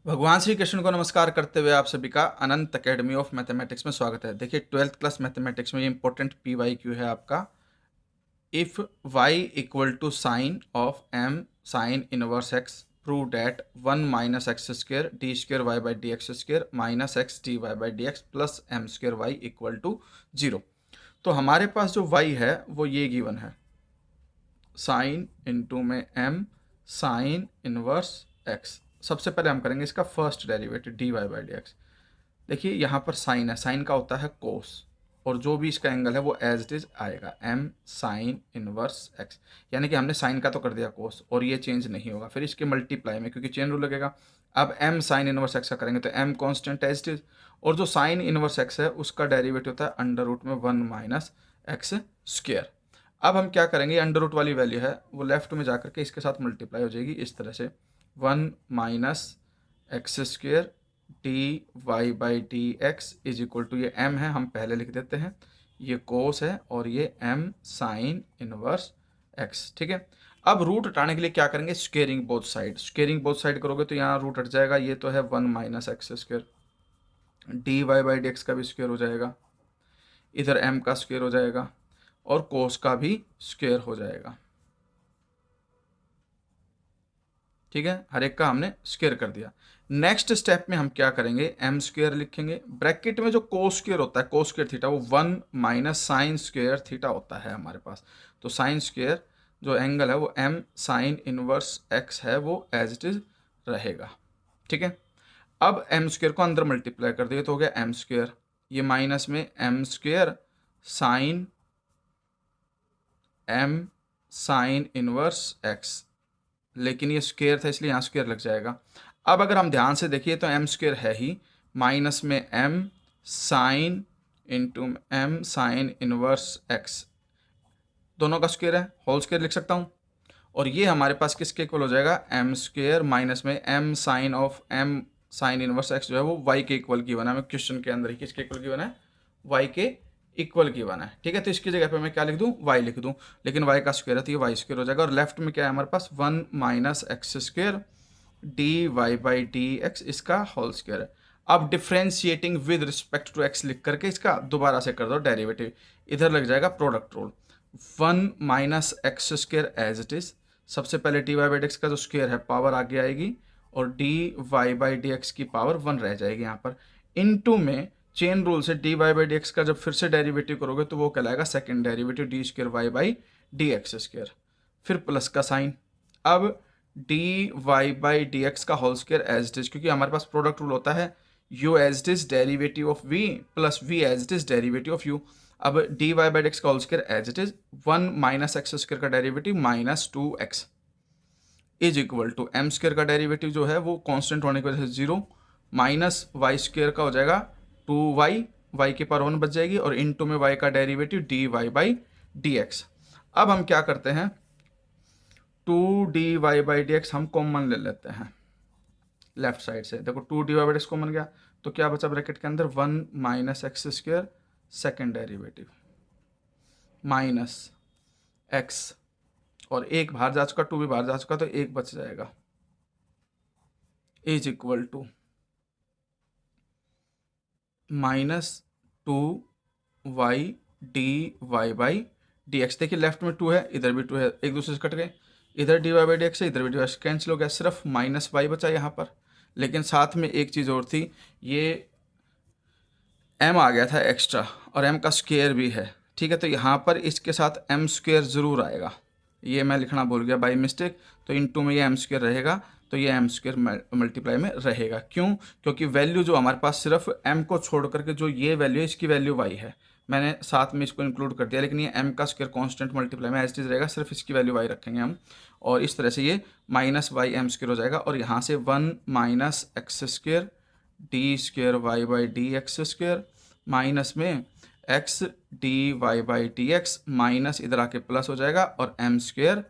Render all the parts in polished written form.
भगवान श्री कृष्ण को नमस्कार करते हुए आप सभी का अनंत अकेडमी ऑफ मैथमेटिक्स में स्वागत है। देखिए 12th क्लास मैथमेटिक्स में ये इंपॉर्टेंट PYQ है आपका। If y equal to sine of m sine inverse x prove that 1 minus x square d square y by d x square minus x d y by d x plus m square y equal to 0। तो हमारे पास जो y है वो ये given है, sine into में m sine inverse x। सबसे पहले हम करेंगे इसका first derivative d y by d x. देखिए यहाँ पर साइन है, साइन का होता है कोस, और जो भी इसका एंगल है वो एज इट इज आएगा m साइन इनवर्स x। यानी कि हमने साइन का तो कर दिया कोस और ये चेंज नहीं होगा। फिर इसके मल्टीप्लाई में क्योंकि चेन रूल लगेगा, अब m साइन इनवर्स x का करेंगे तो m constant as it is, और जो साइन इनवर्स x है उसका डेरिवेटिव होता है अंडर रूट में 1 माइनस एक्स स्क्र। अब हम क्या करेंगे, अंडर रूट वाली वैल्यू है वो लेफ्ट में जाकर के इसके साथ मल्टीप्लाई हो जाएगी इस तरह से, 1 minus x square d y by d x is equal to, ये m है हम पहले लिख देते हैं, ये कोस है और ये m साइन इनवर्स x। ठीक है, अब रूट हटाने के लिए क्या करेंगे, squaring both side. Squaring both side करोगे तो यहाँ रूट हट जाएगा, ये तो है 1 minus x square, d y by d x का भी स्क्वेयर हो जाएगा, इधर m का स्क्वेयर हो जाएगा और कोस का भी स्क्वेयर हो जाएगा। ठीक है, हर एक का हमने स्क्वेयर कर दिया। नेक्स्ट स्टेप में हम क्या करेंगे, एम स्क्वेयर लिखेंगे, ब्रैकेट में जो कोस स्क्वेयर होता है, कोस स्क्वेयर थीटा, वो 1 माइनस साइन स्क्वेयर थीटा होता है हमारे पास। तो साइन स्क्वेयर जो एंगल है वो m साइन इनवर्स x है, वो एज इट इज रहेगा। ठीक है, अब m स्क्वेयर को अंदर मल्टीप्लाई कर दिए तो हो गया m स्क्वेयर, ये माइनस में m square sine m sine inverse x, लेकिन ये स्क्वेयर था इसलिए यहाँ स्क्वेयर लग जाएगा। अब अगर हम ध्यान से देखिए तो m स्क्वेयर है ही, माइनस में m sine into m sine inverse x, दोनों का स्क्वेयर है, होल स्क्वेयर लिख सकता हूँ। और ये हमारे पास किसके इक्वल हो जाएगा, m स्क्वेयर माइनस में m sine of m sine inverse x जो है वो y के इक्वल गिवन है। हमें क्वेश्चन के अंदर ही किसके इक्वल गिवन है, y के इक्वल गिवन है। ठीक है, तो इसकी जगह पे मैं क्या लिख दूं, y लिख दूं, लेकिन y का स्क्वायर है तो ये y स्क्वायर हो जाएगा। और लेफ्ट में क्या है हमारे पास, 1 minus x square d y by d x, इसका होल स्क्वायर है। अब differentiating with respect to x लिख करके इसका दोबारा से कर दो डेरिवेटिव, इधर लग जाएगा product rule, 1 minus x square as it is. सबसे पहले d y by d x का जो स्क्वायर है पावर आगे आएगी और d y by d x की पावर 1 रह जाएगी यहाँ पर, इनटू में चेन रूल से d y by d x का जब फिर से डेरिवेटिव करोगे तो वो कहलाएगा second derivative d square y by d x square, फिर प्लस का साइन। अब d y by d x का whole square as it is, क्योंकि हमारे पास प्रोडक्ट रूल होता है u as it is derivative of v plus v as it is derivative of u। अब d y by d x का whole square as it is 1 minus x square का derivative minus 2x is equal to m square का derivative जो है वो constant होने की वजह से 0 माइनस वाई स्क्वायर का हो जाएगा 2y, y के पावर 1 बच जाएगी, और इनटू में y का derivative d y by d x. अब हम क्या करते हैं, 2 dy बाई डी एक्स हम कॉमन ले लेते हैं लेफ्ट साइड से। देखो 2 dy by d x common गया तो क्या बचा ब्रैकेट के अंदर, 1 minus x square second derivative minus x, और एक बाहर जा चुका, 2 भी बाहर जा चुका तो एक बच जाएगा, is equal to minus 2y d y by d x. देखिए लेफ्ट में 2 है, इधर भी 2 है, एक दूसरे से कट गए, इधर d y by d x है, इधर भी डी वाई कैंसिल हो गया, सिर्फ माइनस y बचा यहाँ पर। लेकिन साथ में एक चीज़ और थी, ये m आ गया था एक्स्ट्रा और m का स्क्वायर भी है। ठीक है, तो यहाँ पर इसके साथ m स्क्वायर ज़रूर आएगा, ये मैं लिखना भूल गया बाई मिस्टेक, तो इनटू में ये m स्क्वायर रहेगा, तो ये m स्क्वायर मल्टीप्लाई में रहेगा। क्यों, क्योंकि वैल्यू जो हमारे पास सिर्फ m को छोड़ करके जो ये वैल्यू है इसकी वैल्यू y है, मैंने साथ में इसको इंक्लूड कर दिया, लेकिन ये m का स्क्वायर कांस्टेंट मल्टीप्लाई में एज इट इज रहेगा, सिर्फ इसकी वैल्यू y रखेंगे हम, और इस तरह से ये माइनस वाई एम स्क्वायर हो जाएगा। और यहाँ से 1 minus x square d square y by d x square minus में x d y by d x, minus इधर आके प्लस हो जाएगा और m square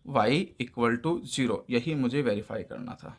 y equal to 0, यही मुझे वेरीफाई करना था।